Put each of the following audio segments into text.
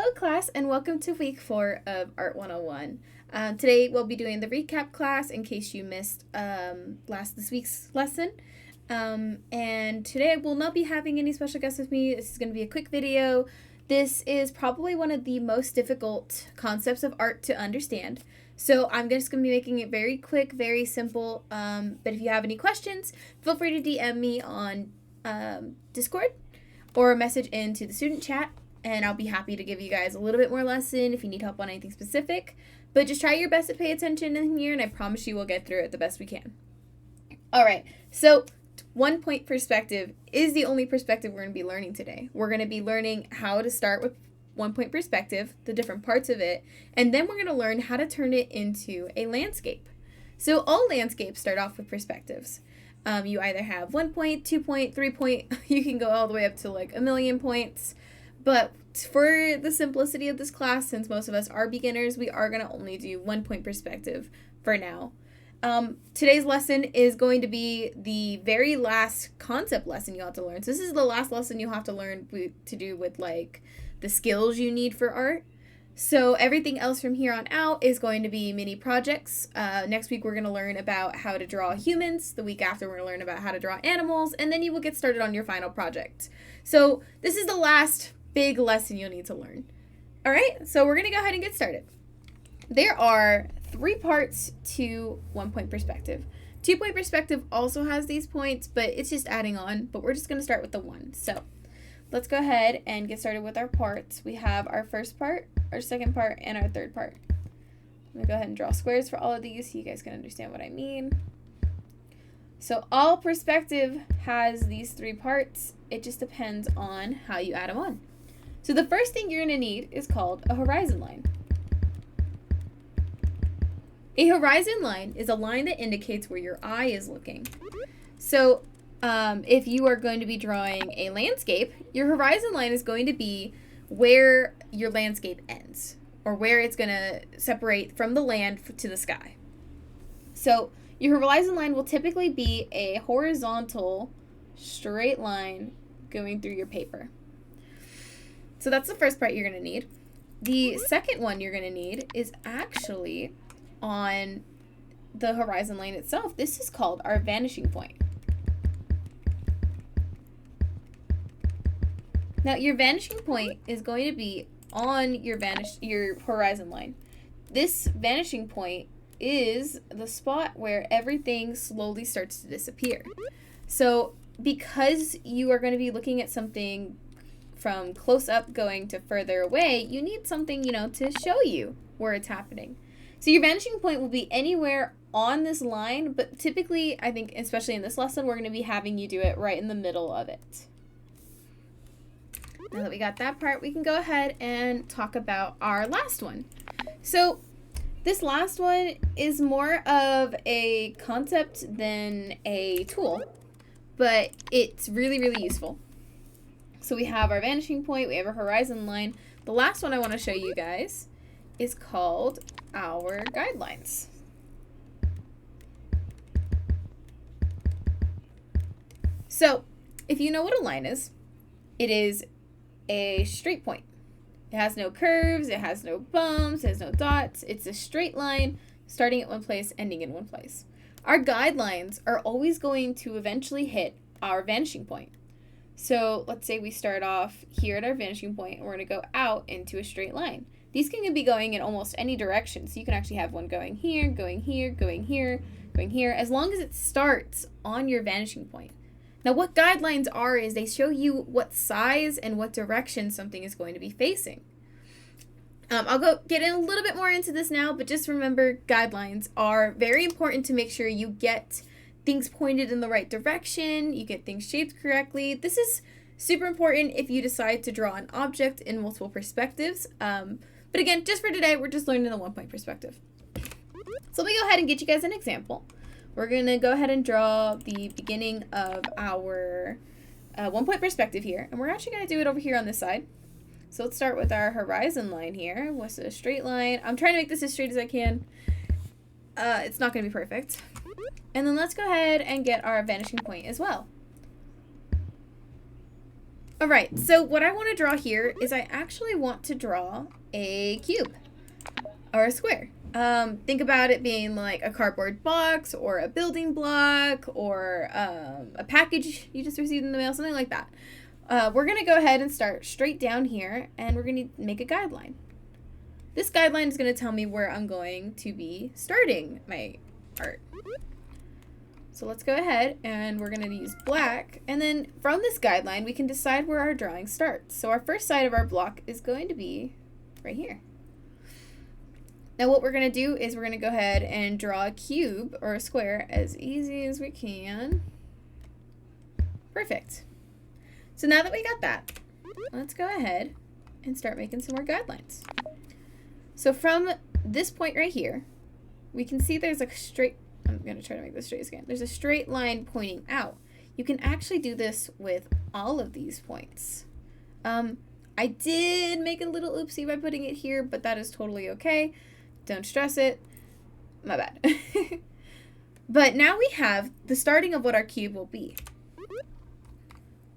Hello class and welcome to week 4 of Art 101. Today we'll be doing the recap class in case you missed this week's lesson. And today I will not be having any special guests with me. This is going to be a quick video. This is probably one of the most difficult concepts of art to understand. So I'm just going to be making it very quick, very simple. But if you have any questions, feel free to DM me on Discord or message into the student chat. And I'll be happy to give you guys a little bit more lesson if you need help on anything specific. But just try your best to pay attention in here, and I promise you we'll get through it the best we can. Alright, so 1 point perspective is the only perspective we're going to be learning today. We're going to be learning how to start with 1 point perspective, the different parts of it, and then we're going to learn how to turn it into a landscape. So all landscapes start off with perspectives. You either have 1 point, 2 point, 3 point, you can go all the way up to like 1,000,000 points. But for the simplicity of this class, since most of us are beginners, we are going to only do 1 point perspective for now. Today's lesson is going to be the very last concept lesson you'll have to learn. So this is the last lesson you'll have to learn to do with like the skills you need for art. So everything else from here on out is going to be mini projects. Next week we're going to learn about how to draw humans. The week after we're going to learn about how to draw animals. And then you will get started on your final project. So this is the last big lesson you'll need to learn. All right, so we're going to go ahead and get started. There are 3 parts to 1 point perspective. 2 point perspective also has these points, but it's just adding on, but we're just going to start with the 1. So let's go ahead and get started with our parts. We have our first part, our second part, and our third part. I'm going to go ahead and draw squares for all of these so you guys can understand what I mean. So all perspective has these 3 parts. It just depends on how you add them on. So the first thing you're going to need is called a horizon line. A horizon line is a line that indicates where your eye is looking. So if you are going to be drawing a landscape, your horizon line is going to be where your landscape ends, or where it's going to separate from the land to the sky. So your horizon line will typically be a horizontal straight line going through your paper. So that's the first part you're going to need. The second one you're going to need is actually on the horizon line itself. This is called our vanishing point. Now your vanishing point is going to be on your horizon line. This vanishing point is the spot where everything slowly starts to disappear. So because you are going to be looking at something from close up going to further away, you need something, to show you where it's happening. So your vanishing point will be anywhere on this line, but typically, I think, especially in this lesson, we're going to be having you do it right in the middle of it. Now that we got that part, we can go ahead and talk about our last one. So this last one is more of a concept than a tool, but it's really, really useful. So we have our vanishing point, we have our horizon line. The last one I want to show you guys is called our guidelines. So if you know what a line is, it is a straight point. It has no curves, it has no bumps, it has no dots. It's a straight line starting at one place, ending in one place. Our guidelines are always going to eventually hit our vanishing point. So let's say we start off here at our vanishing point and we're going to go out into a straight line. These can be going in almost any direction. So you can actually have one going here, going here, going here, going here, as long as it starts on your vanishing point. Now what guidelines are is they show you what size and what direction something is going to be facing. I'll go get in a little bit more into this now, but just remember guidelines are very important to make sure you get things pointed in the right direction, you get things shaped correctly. This is super important if you decide to draw an object in multiple perspectives. But again, just for today, we're just learning the 1 point perspective. So let me go ahead and get you guys an example. We're going to go ahead and draw the beginning of our 1 point perspective here. And we're actually going to do it over here on this side. So let's start with our horizon line here. What's a straight line? I'm trying to make this as straight as I can. It's not going to be perfect. And then let's go ahead and get our vanishing point as well. All right, so what I want to draw here is I actually want to draw a cube or a square. Think about it being like a cardboard box or a building block or a package you just received in the mail, something like that. We're going to go ahead and start straight down here, and we're going to make a guideline. This guideline is going to tell me where I'm going to be starting my art. So let's go ahead and we're going to use black, and then from this guideline we can decide where our drawing starts. So our first side of our block is going to be right here. Now what we're going to do is we're going to go ahead and draw a cube or a square as easy as we can. Perfect. So now that we got that, let's go ahead and start making some more guidelines. So from this point right here, we can see there's a straight, I'm going to try to make this straight again. There's a straight line pointing out. You can actually do this with all of these points. I did make a little oopsie by putting it here, but that is totally okay. Don't stress it. My bad. But now we have the starting of what our cube will be.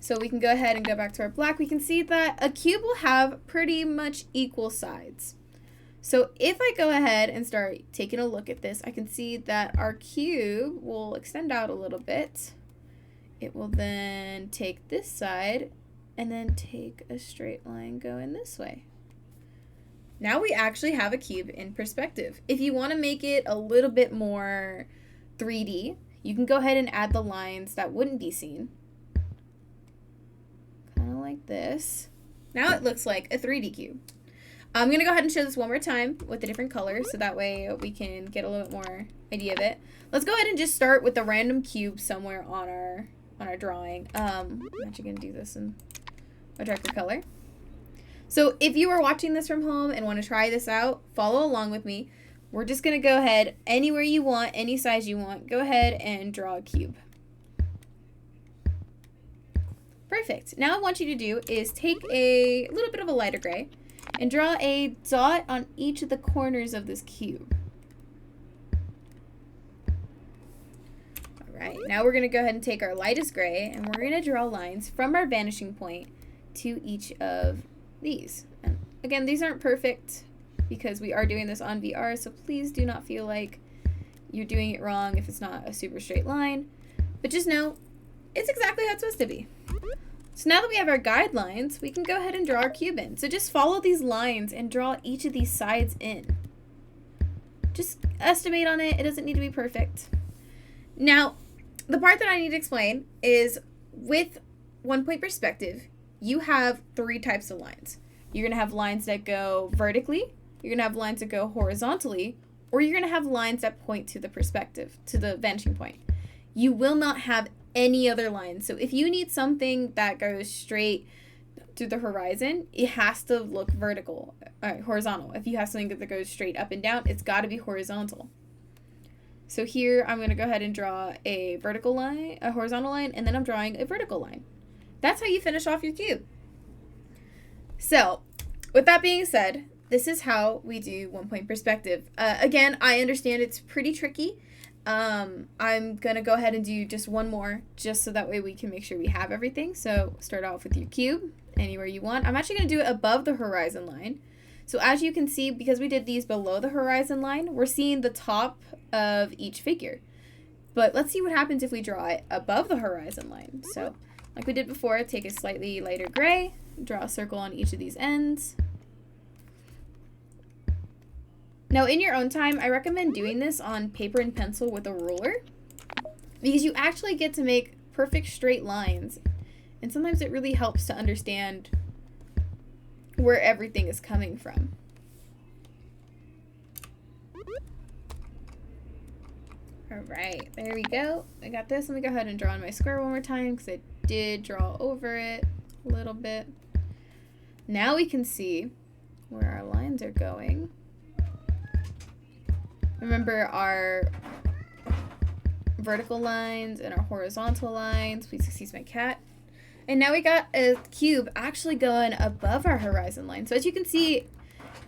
So we can go ahead and go back to our black. We can see that a cube will have pretty much equal sides. So if I go ahead and start taking a look at this, I can see that our cube will extend out a little bit. It will then take this side and then take a straight line going this way. Now we actually have a cube in perspective. If you want to make it a little bit more 3D, you can go ahead and add the lines that wouldn't be seen. Kind of like this. Now it looks like a 3D cube. I'm going to go ahead and show this one more time with the different colors so that way we can get a little bit more idea of it. Let's go ahead and just start with a random cube somewhere on our drawing. I'm actually going to do this in a darker color. So if you are watching this from home and want to try this out, follow along with me. We're just going to go ahead anywhere you want, any size you want, go ahead and draw a cube. Perfect. Now what I want you to do is take a little bit of a lighter gray and draw a dot on each of the corners of this cube. All right, now we're going to go ahead and take our lightest gray and we're going to draw lines from our vanishing point to each of these. And again, these aren't perfect because we are doing this on VR, so please do not feel like you're doing it wrong if it's not a super straight line. But just know, it's exactly how it's supposed to be. So now that we have our guidelines, we can go ahead and draw our cube in. So just follow these lines and draw each of these sides in. Just estimate on it. It doesn't need to be perfect. Now, the part that I need to explain is with 1 point perspective, you have 3 types of lines. You're going to have lines that go vertically, you're going to have lines that go horizontally, or you're going to have lines that point to the perspective, to the vanishing point. You will not have any other lines. So if you need something that goes straight to the horizon, it has to look horizontal. If you have something that goes straight up and down, it's got to be horizontal. So here I'm going to go ahead and draw a vertical line, a horizontal line, and then I'm drawing a vertical line. That's how you finish off your cube. So with that being said, this is how we do 1 point perspective. Again, I understand it's pretty tricky. I'm going to go ahead and do just one more, just so that way we can make sure we have everything. So start off with your cube anywhere you want. I'm actually going to do it above the horizon line. So as you can see, because we did these below the horizon line, we're seeing the top of each figure. But let's see what happens if we draw it above the horizon line. So like we did before, take a slightly lighter gray, draw a circle on each of these ends. Now, in your own time, I recommend doing this on paper and pencil with a ruler because you actually get to make perfect straight lines. And sometimes it really helps to understand where everything is coming from. All right, there we go. I got this. Let me go ahead and draw on my square one more time because I did draw over it a little bit. Now we can see where our lines are going. Remember our vertical lines and our horizontal lines. Please excuse my cat. And now we got a cube actually going above our horizon line. So as you can see,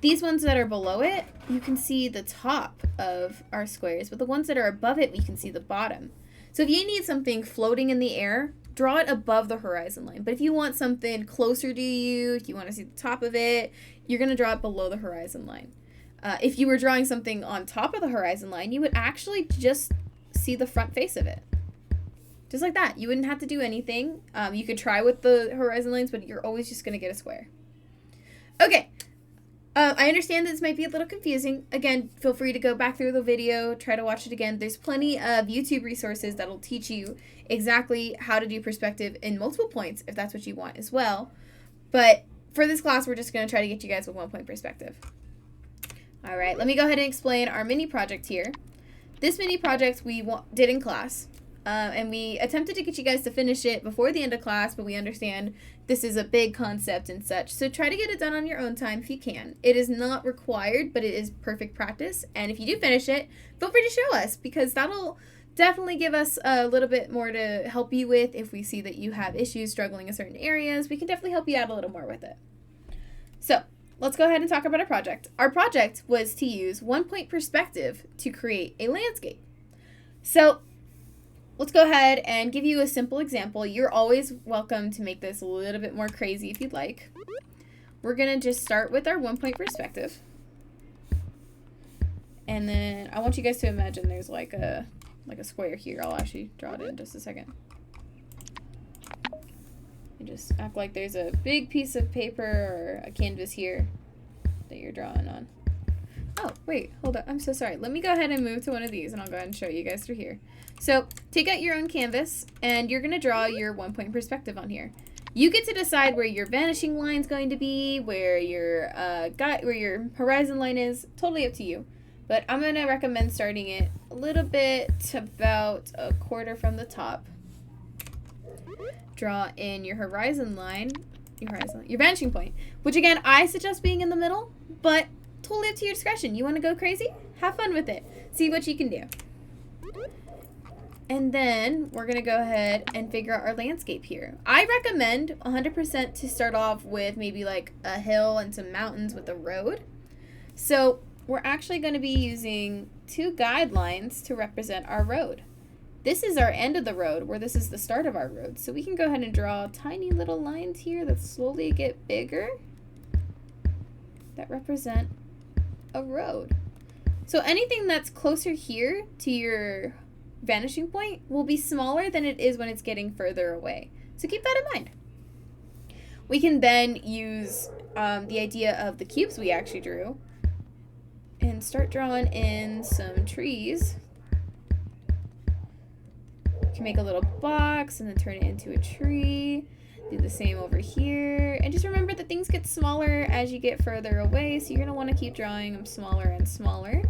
these ones that are below it, you can see the top of our squares, but the ones that are above it, we can see the bottom. So if you need something floating in the air, draw it above the horizon line. But if you want something closer to you, if you want to see the top of it, you're going to draw it below the horizon line. If you were drawing something on top of the horizon line, you would actually just see the front face of it. Just like that. You wouldn't have to do anything. You could try with the horizon lines, but you're always just going to get a square. Okay. I understand this might be a little confusing. Again, feel free to go back through the video, try to watch it again. There's plenty of YouTube resources that'll teach you exactly how to do perspective in multiple points, if that's what you want as well. But for this class, we're just going to try to get you guys with 1 point perspective. All right, let me go ahead and explain our mini project here. This mini project we did in class, and we attempted to get you guys to finish it before the end of class, but we understand this is a big concept and such. So try to get it done on your own time if you can. It is not required, but it is perfect practice. And if you do finish it, feel free to show us, because that'll definitely give us a little bit more to help you with. If we see that you have issues struggling in certain areas, we can definitely help you out a little more with it. So let's go ahead and talk about our project. Our project was to use 1 point perspective to create a landscape. So let's go ahead and give you a simple example. You're always welcome to make this a little bit more crazy if you'd like. We're going to just start with our 1 point perspective. And then I want you guys to imagine there's like a square here. I'll actually draw it in just a second. And just act like there's a big piece of paper or a canvas here that you're drawing on. Oh, wait, hold up. I'm so sorry. Let me go ahead and move to one of these, and I'll go ahead and show you guys through here. So take out your own canvas, and you're going to draw your 1 point perspective on here. You get to decide where your vanishing line is going to be, where your horizon line is. Totally up to you. But I'm going to recommend starting it a little bit about a quarter from the top. Draw in your horizon line, your vanishing point, which again, I suggest being in the middle, but totally up to your discretion. You want to go crazy? Have fun with it. See what you can do. And then we're going to go ahead and figure out our landscape here. I recommend 100% to start off with maybe like a hill and some mountains with a road. So we're actually going to be using 2 guidelines to represent our road. This is our end of the road, where this is the start of our road. So we can go ahead and draw tiny little lines here that slowly get bigger that represent a road. So anything that's closer here to your vanishing point will be smaller than it is when it's getting further away. So keep that in mind. We can then use the idea of the cubes we actually drew and start drawing in some trees. You can make a little box and then turn it into a tree. Do the same over here. And just remember that things get smaller as you get further away, so you're going to want to keep drawing them smaller and smaller.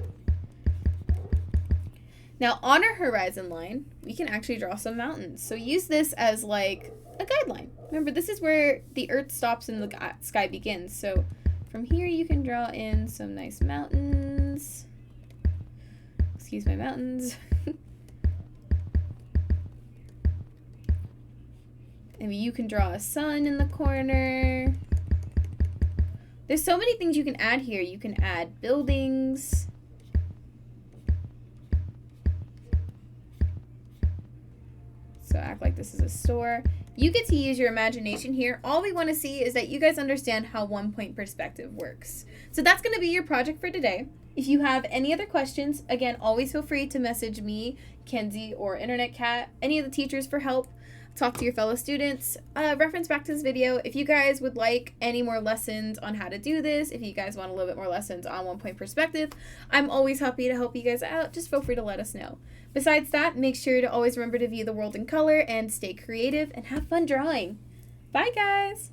Now on our horizon line, we can actually draw some mountains. So use this as like a guideline. Remember, this is where the earth stops and the sky begins. So from here you can draw in some nice mountains. Excuse my mountains. Maybe you can draw a sun in the corner. There's so many things you can add here. You can add buildings. So act like this is a store. You get to use your imagination here. All we want to see is that you guys understand how 1 point perspective works. So that's going to be your project for today. If you have any other questions, again, always feel free to message me, Kenzie, or Internet Cat, any of the teachers for help. Talk to your fellow students. Reference back to this video. If you guys would like any more lessons on how to do this, if you guys want a little bit more lessons on 1 point perspective, I'm always happy to help you guys out. Just feel free to let us know. Besides that, make sure to always remember to view the world in color and stay creative and have fun drawing. Bye, guys!